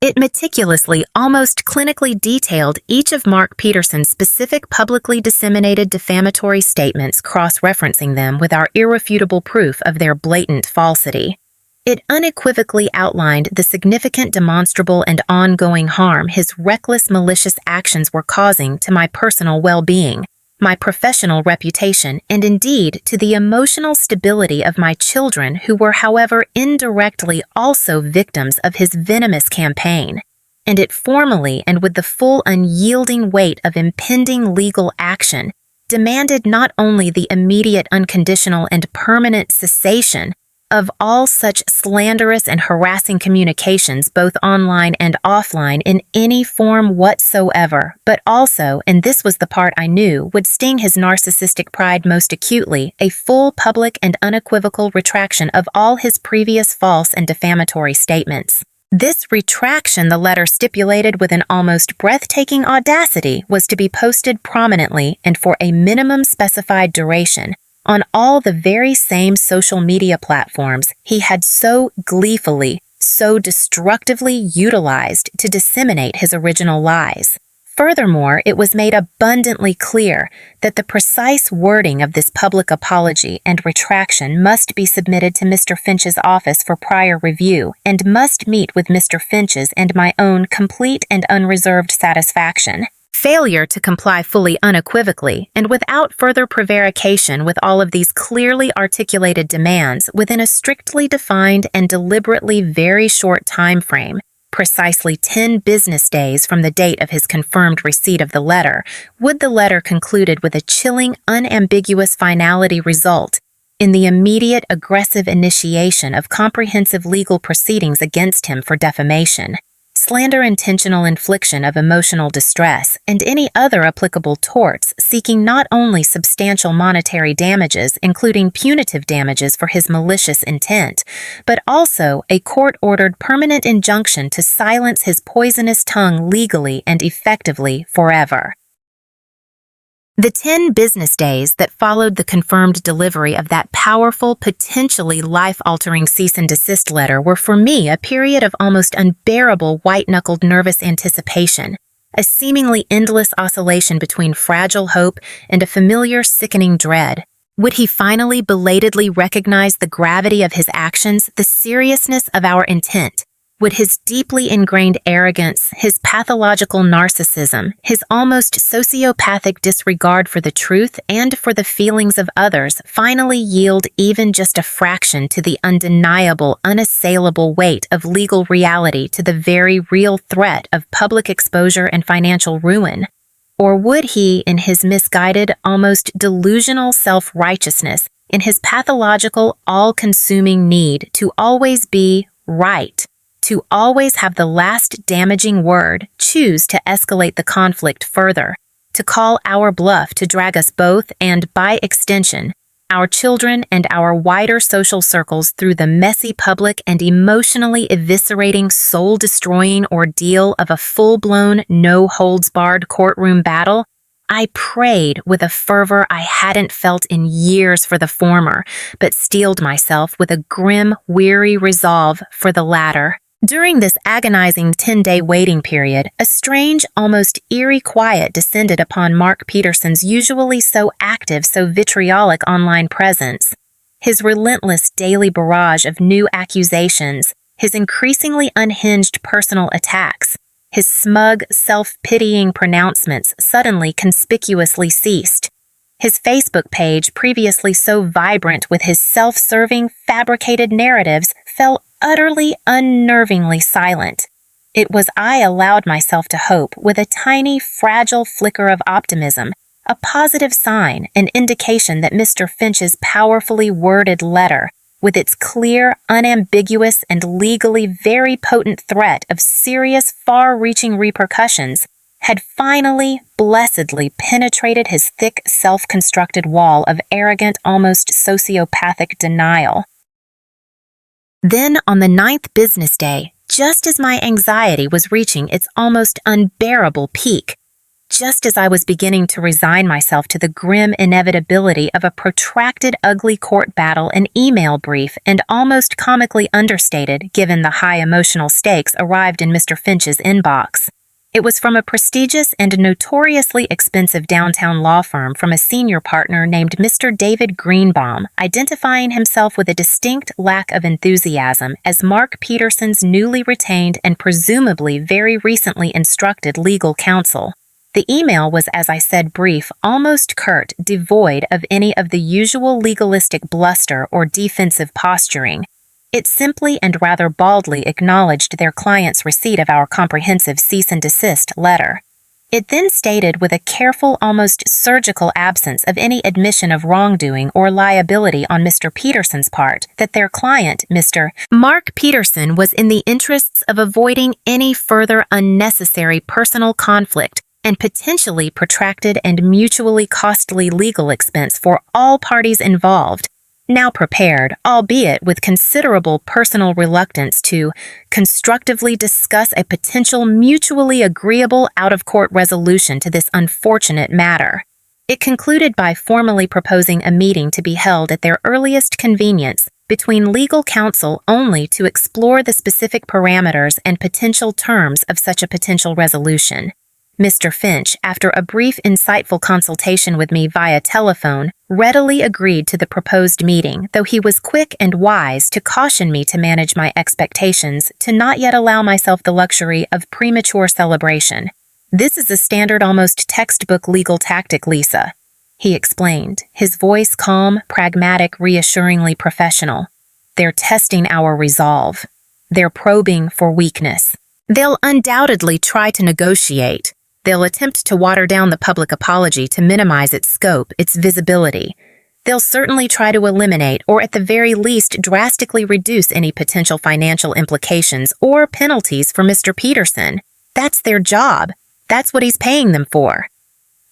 It meticulously, almost clinically detailed each of Mark Peterson's specific publicly disseminated defamatory statements, cross-referencing them with our irrefutable proof of their blatant falsity. It unequivocally outlined the significant, demonstrable, and ongoing harm his reckless, malicious actions were causing to my personal well-being, my professional reputation, and indeed to the emotional stability of my children, who were, however, indirectly also victims of his venomous campaign. And it formally, and with the full unyielding weight of impending legal action, demanded not only the immediate, unconditional, and permanent cessation of all such slanderous and harassing communications, both online and offline, in any form whatsoever, but also, and this was the part I knew would sting his narcissistic pride most acutely, a full, public, and unequivocal retraction of all his previous false and defamatory statements. This retraction, the letter stipulated with an almost breathtaking audacity, was to be posted prominently and for a minimum specified duration on all the very same social media platforms he had so gleefully, so destructively utilized to disseminate his original lies. Furthermore, it was made abundantly clear that the precise wording of this public apology and retraction must be submitted to Mr. Finch's office for prior review and must meet with Mr. Finch's and my own complete and unreserved satisfaction. Failure to comply fully, unequivocally, and without further prevarication with all of these clearly articulated demands within a strictly defined and deliberately very short time frame, precisely 10 business days from the date of his confirmed receipt of the letter, would the letter concluded with a chilling, unambiguous finality result in the immediate aggressive initiation of comprehensive legal proceedings against him for defamation, slander, intentional infliction of emotional distress, and any other applicable torts, seeking not only substantial monetary damages, including punitive damages for his malicious intent, but also a court-ordered permanent injunction to silence his poisonous tongue legally and effectively forever. The 10 business days that followed the confirmed delivery of that powerful, potentially life-altering cease and desist letter were for me a period of almost unbearable white-knuckled nervous anticipation, a seemingly endless oscillation between fragile hope and a familiar, sickening dread. Would he finally belatedly recognize the gravity of his actions, the seriousness of our intent? Would his deeply ingrained arrogance, his pathological narcissism, his almost sociopathic disregard for the truth and for the feelings of others finally yield even just a fraction to the undeniable, unassailable weight of legal reality, to the very real threat of public exposure and financial ruin? Or would he, in his misguided, almost delusional self-righteousness, in his pathological, all-consuming need to always be right, to always have the last damaging word, choose to escalate the conflict further, to call our bluff, to drag us both and, by extension, our children and our wider social circles through the messy public and emotionally eviscerating, soul-destroying ordeal of a full-blown, no-holds-barred courtroom battle? I prayed with a fervor I hadn't felt in years for the former, but steeled myself with a grim, weary resolve for the latter. During this agonizing 10-day waiting period, a strange, almost eerie quiet descended upon Mark Peterson's usually so active, so vitriolic online presence. His relentless daily barrage of new accusations, his increasingly unhinged personal attacks, his smug, self-pitying pronouncements suddenly conspicuously ceased. His Facebook page, previously so vibrant with his self-serving, fabricated narratives, fell utterly, unnervingly silent. It was I allowed myself to hope with a tiny, fragile flicker of optimism, a positive sign, an indication that Mr. Finch's powerfully worded letter, with its clear, unambiguous, and legally very potent threat of serious, far-reaching repercussions, had finally, blessedly penetrated his thick, self-constructed wall of arrogant, almost sociopathic denial. Then, on the 9th business day, just as my anxiety was reaching its almost unbearable peak, just as I was beginning to resign myself to the grim inevitability of a protracted, ugly court battle, an email brief, and almost comically understated, given the high emotional stakes, arrived in Mr. Finch's inbox. It was from a prestigious and notoriously expensive downtown law firm from a senior partner named Mr. David Greenbaum, identifying himself with a distinct lack of enthusiasm as Mark Peterson's newly retained and presumably very recently instructed legal counsel. The email was, as I said, brief, almost curt, devoid of any of the usual legalistic bluster or defensive posturing. It simply and rather baldly acknowledged their client's receipt of our comprehensive cease and desist letter. It then stated with a careful, almost surgical absence of any admission of wrongdoing or liability on Mr. Peterson's part that their client, Mr. Mark Peterson, was in the interests of avoiding any further unnecessary personal conflict and potentially protracted and mutually costly legal expense for all parties involved, now prepared, albeit with considerable personal reluctance, to constructively discuss a potential mutually agreeable out-of-court resolution to this unfortunate matter. It concluded by formally proposing a meeting to be held at their earliest convenience between legal counsel only to explore the specific parameters and potential terms of such a potential resolution. Mr. Finch, after a brief, insightful consultation with me via telephone, readily agreed to the proposed meeting, though he was quick and wise to caution me to manage my expectations, to not yet allow myself the luxury of premature celebration. "This is a standard, almost textbook legal tactic, Lisa," he explained, his voice calm, pragmatic, reassuringly professional. "They're testing our resolve. They're probing for weakness. They'll undoubtedly try to negotiate. They'll attempt to water down the public apology to minimize its scope, its visibility. They'll certainly try to eliminate, or at the very least drastically reduce, any potential financial implications or penalties for Mr. Peterson. That's their job. That's what he's paying them for."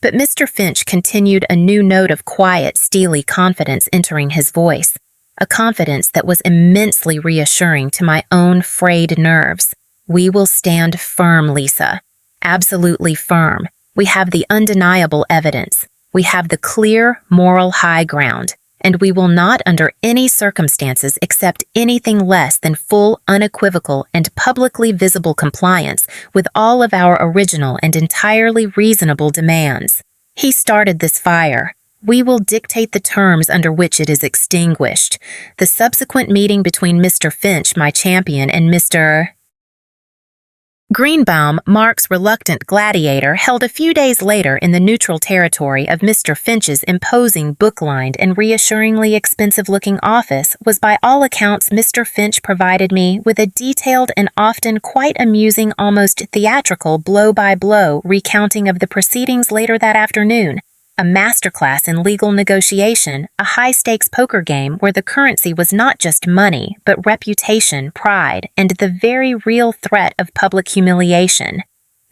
But Mr. Finch continued, a new note of quiet, steely confidence entering his voice, a confidence that was immensely reassuring to my own frayed nerves. "We will stand firm, Lisa. Absolutely firm. We have the undeniable evidence. We have the clear, moral high ground, and we will not under any circumstances accept anything less than full, unequivocal, and publicly visible compliance with all of our original and entirely reasonable demands." He started this fire. "We will dictate the terms under which it is extinguished." The subsequent meeting between Mr. Finch, my champion, and Mr. Greenbaum, Mark's reluctant gladiator, held a few days later in the neutral territory of Mr. Finch's imposing, book-lined, and reassuringly expensive-looking office, was by all accounts Mr. Finch provided me with a detailed and often quite amusing, almost theatrical, blow-by-blow recounting of the proceedings later that afternoon. A masterclass in legal negotiation, a high-stakes poker game where the currency was not just money, but reputation, pride, and the very real threat of public humiliation.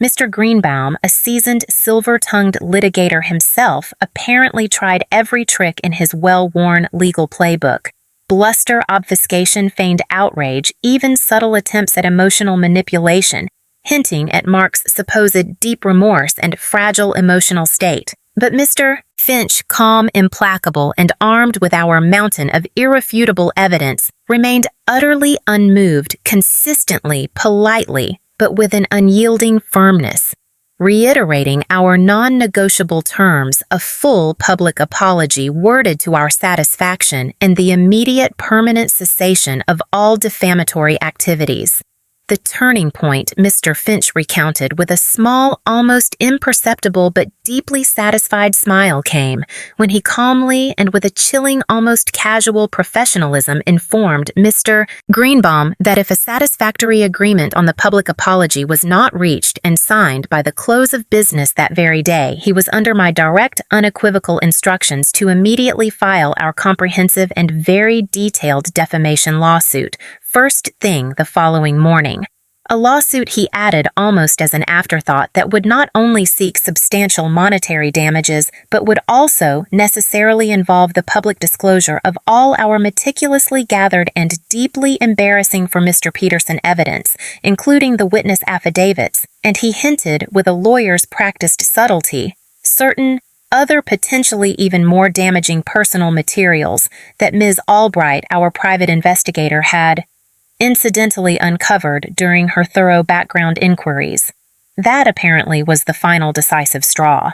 Mr. Greenbaum, a seasoned, silver-tongued litigator himself, apparently tried every trick in his well-worn legal playbook. Bluster, obfuscation, feigned outrage, even subtle attempts at emotional manipulation, hinting at Mark's supposed deep remorse and fragile emotional state. But Mr. Finch, calm, implacable, and armed with our mountain of irrefutable evidence, remained utterly unmoved, consistently, politely, but with an unyielding firmness, reiterating our non-negotiable terms, a full public apology worded to our satisfaction, and the immediate permanent cessation of all defamatory activities. The turning point Mr. Finch recounted with a small, almost imperceptible but deeply satisfied smile came when he calmly and with a chilling, almost casual professionalism informed Mr. Greenbaum that if a satisfactory agreement on the public apology was not reached and signed by the close of business that very day, he was under my direct, unequivocal instructions to immediately file our comprehensive and very detailed defamation lawsuit, first thing the following morning. A lawsuit, he added almost as an afterthought, that would not only seek substantial monetary damages, but would also necessarily involve the public disclosure of all our meticulously gathered and deeply embarrassing for Mr. Peterson evidence, including the witness affidavits, and he hinted with a lawyer's practiced subtlety, certain other potentially even more damaging personal materials that Ms. Albright, our private investigator, had incidentally uncovered during her thorough background inquiries. That apparently was the final decisive straw.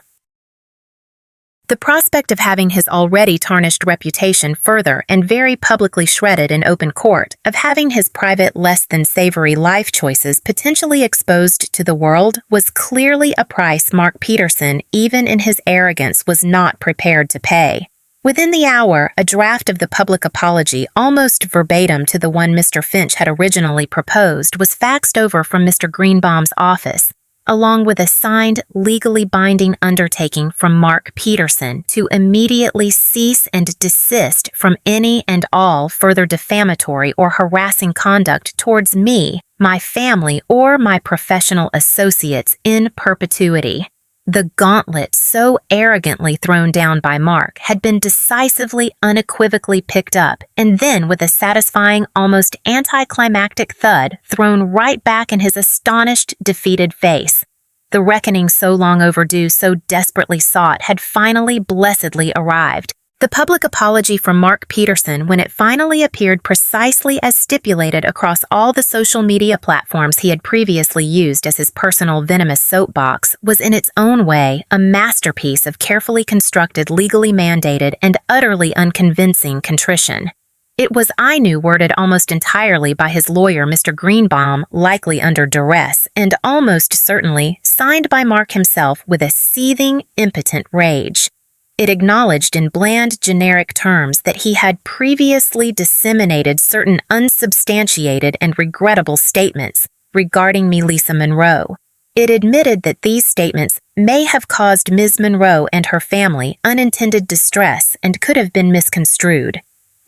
The prospect of having his already tarnished reputation further and very publicly shredded in open court, of having his private less than savory life choices potentially exposed to the world, was clearly a price Mark Peterson, even in his arrogance, was not prepared to pay. Within the hour, a draft of the public apology, almost verbatim to the one Mr. Finch had originally proposed, was faxed over from Mr. Greenbaum's office, along with a signed, legally binding undertaking from Mark Peterson to immediately cease and desist from any and all further defamatory or harassing conduct towards me, my family, or my professional associates in perpetuity. The gauntlet so arrogantly thrown down by Mark had been decisively, unequivocally picked up, and then with a satisfying, almost anticlimactic thud, thrown right back in his astonished, defeated face. The reckoning so long overdue, so desperately sought, had finally blessedly arrived. The public apology from Mark Peterson, when it finally appeared precisely as stipulated across all the social media platforms he had previously used as his personal venomous soapbox, was in its own way a masterpiece of carefully constructed, legally mandated, and utterly unconvincing contrition. It was, I knew, worded almost entirely by his lawyer, Mr. Greenbaum, likely under duress, and almost certainly signed by Mark himself with a seething, impotent rage. It acknowledged in bland, generic terms that he had previously disseminated certain unsubstantiated and regrettable statements regarding me, Lisa Monroe. It admitted that these statements may have caused Ms. Monroe and her family unintended distress and could have been misconstrued.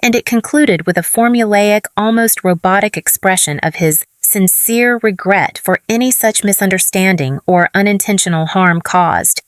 And it concluded with a formulaic, almost robotic expression of his sincere regret for any such misunderstanding or unintentional harm caused.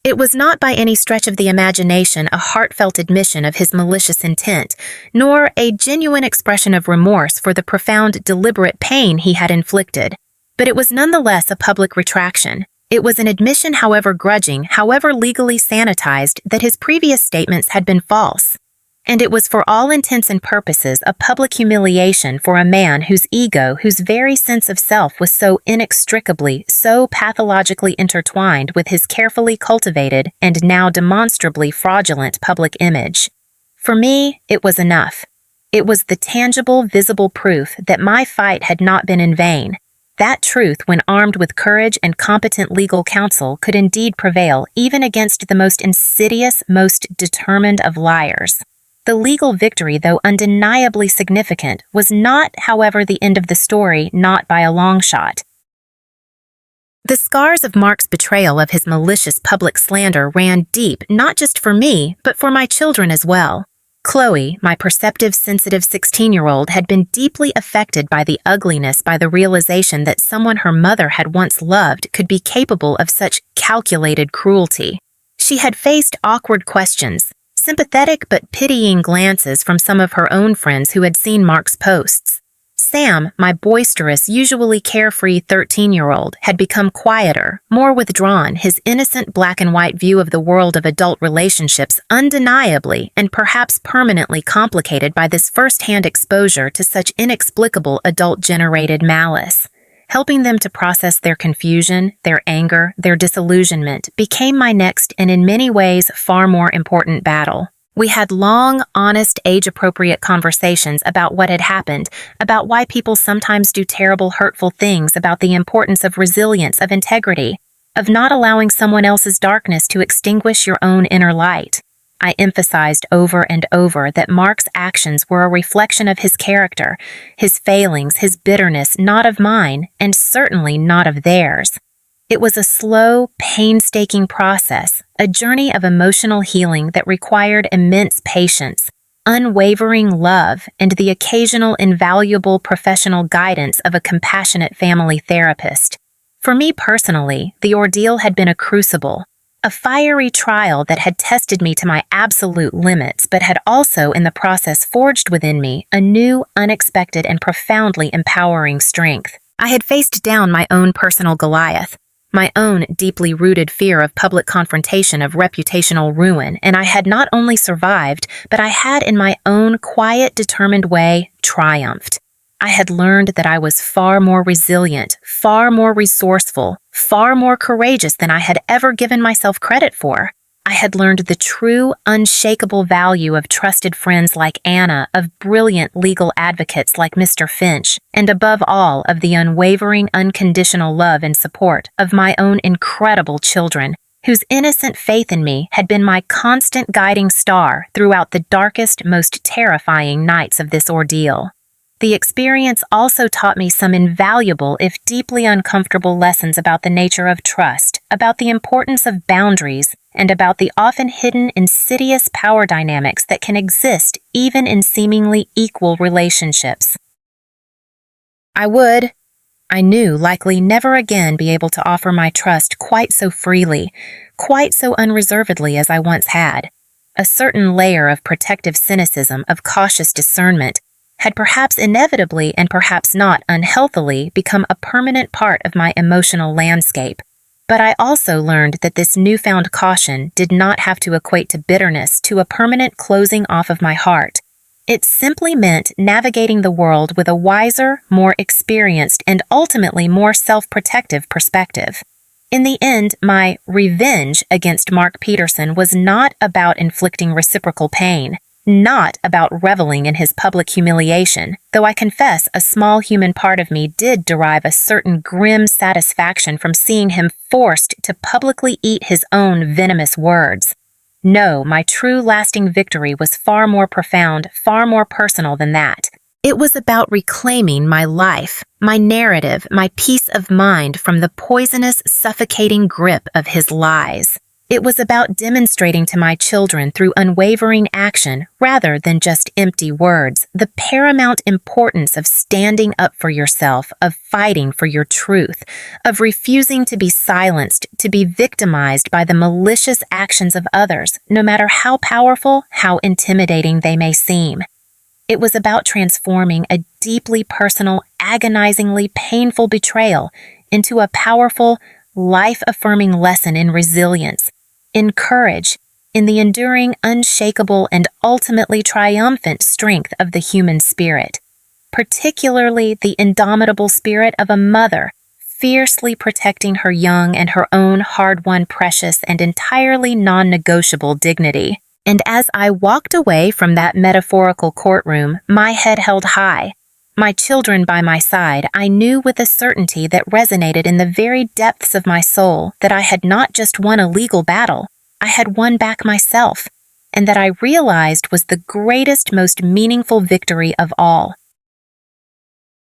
It was not by any stretch of the imagination a heartfelt admission of his malicious intent, nor a genuine expression of remorse for the profound, deliberate pain he had inflicted. But it was nonetheless a public retraction. It was an admission, however grudging, however legally sanitized, that his previous statements had been false. And it was for all intents and purposes a public humiliation for a man whose ego, whose very sense of self was so inextricably, so pathologically intertwined with his carefully cultivated and now demonstrably fraudulent public image. For me, it was enough. It was the tangible, visible proof that my fight had not been in vain. That truth, when armed with courage and competent legal counsel, could indeed prevail even against the most insidious, most determined of liars. The legal victory, though undeniably significant, was not, however, the end of the story, not by a long shot. The scars of Mark's betrayal of his malicious public slander ran deep, not just for me, but for my children as well. Chloe, my perceptive, sensitive 16-year-old, had been deeply affected by the ugliness, by the realization that someone her mother had once loved could be capable of such calculated cruelty. She had faced awkward questions, sympathetic but pitying glances from some of her own friends who had seen Mark's posts. Sam, my boisterous, usually carefree 13-year-old, had become quieter, more withdrawn, his innocent black and white view of the world of adult relationships undeniably and perhaps permanently complicated by this first-hand exposure to such inexplicable adult-generated malice. Helping them to process their confusion, their anger, their disillusionment became my next and in many ways far more important battle. We had long, honest, age-appropriate conversations about what had happened, about why people sometimes do terrible, hurtful things, about the importance of resilience, of integrity, of not allowing someone else's darkness to extinguish your own inner light. I emphasized over and over that Mark's actions were a reflection of his character, his failings, his bitterness, not of mine, and certainly not of theirs. It was a slow, painstaking process, a journey of emotional healing that required immense patience, unwavering love, and the occasional invaluable professional guidance of a compassionate family therapist. For me personally, the ordeal had been a crucible, a fiery trial that had tested me to my absolute limits, but had also in the process forged within me a new, unexpected, and profoundly empowering strength. I had faced down my own personal Goliath, my own deeply rooted fear of public confrontation, of reputational ruin, and I had not only survived, but I had in my own quiet, determined way triumphed. I had learned that I was far more resilient, far more resourceful, far more courageous than I had ever given myself credit for. I had learned the true, unshakable value of trusted friends like Anna, of brilliant legal advocates like Mr. Finch, and above all, of the unwavering, unconditional love and support of my own incredible children, whose innocent faith in me had been my constant guiding star throughout the darkest, most terrifying nights of this ordeal. The experience also taught me some invaluable, if deeply uncomfortable, lessons about the nature of trust, about the importance of boundaries, and about the often hidden, insidious power dynamics that can exist even in seemingly equal relationships. I knew, likely never again be able to offer my trust quite so freely, quite so unreservedly as I once had. A certain layer of protective cynicism, of cautious discernment, had perhaps inevitably and perhaps not unhealthily become a permanent part of my emotional landscape. But I also learned that this newfound caution did not have to equate to bitterness, to a permanent closing off of my heart. It simply meant navigating the world with a wiser, more experienced, and ultimately more self-protective perspective. In the end, my revenge against Mark Peterson was not about inflicting reciprocal pain, not about reveling in his public humiliation, though I confess a small human part of me did derive a certain grim satisfaction from seeing him forced to publicly eat his own venomous words. No, my true lasting victory was far more profound, far more personal than that. It was about reclaiming my life, my narrative, my peace of mind from the poisonous, suffocating grip of his lies. It was about demonstrating to my children through unwavering action, rather than just empty words, the paramount importance of standing up for yourself, of fighting for your truth, of refusing to be silenced, to be victimized by the malicious actions of others, no matter how powerful, how intimidating they may seem. It was about transforming a deeply personal, agonizingly painful betrayal into a powerful, life-affirming lesson in resilience, in courage, in the enduring, unshakable, and ultimately triumphant strength of the human spirit, particularly the indomitable spirit of a mother, fiercely protecting her young and her own hard-won precious and entirely non-negotiable dignity. And as I walked away from that metaphorical courtroom, my head held high, my children by my side, I knew with a certainty that resonated in the very depths of my soul that I had not just won a legal battle, I had won back myself, and that I realized was the greatest, most meaningful victory of all.